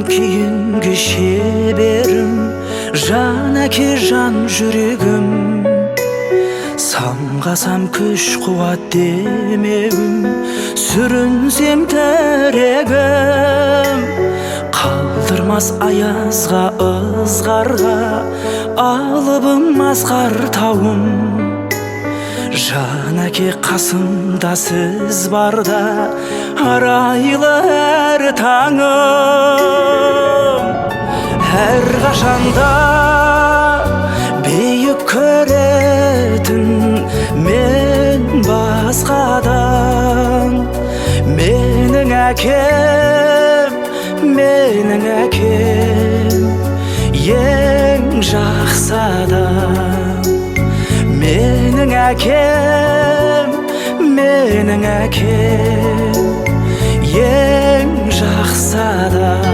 кейінгі шеберім, жан әке жан жүрегім. Самғасам күш қуат демеуім, сүрінсем тірегім. Қалдырмас аязға ызғарға, алыбым асқар тауым. Жан әке қасымда сіз барда, арайлы әр таңым. Әр қашанда бейік көретін мен басқадан. Менің әкем, менің әкем, ең жақсы адам. Менің әкем, менің әкем, ең жақсы адам.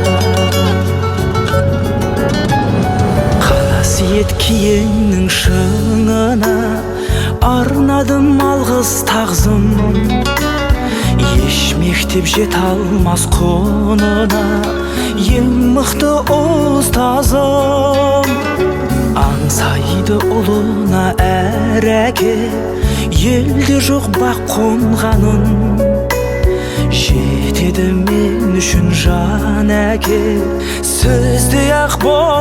Қасиет киеңнің шыңына арнадым алғыс тағзым. Еш мектеп жете алмас құнына ең мықты ұстазым. Аңсайды ұлына әр әке, елде жоқ бақ қонғанын. Жетеді мен үшін жан әке, сөздей ақ бол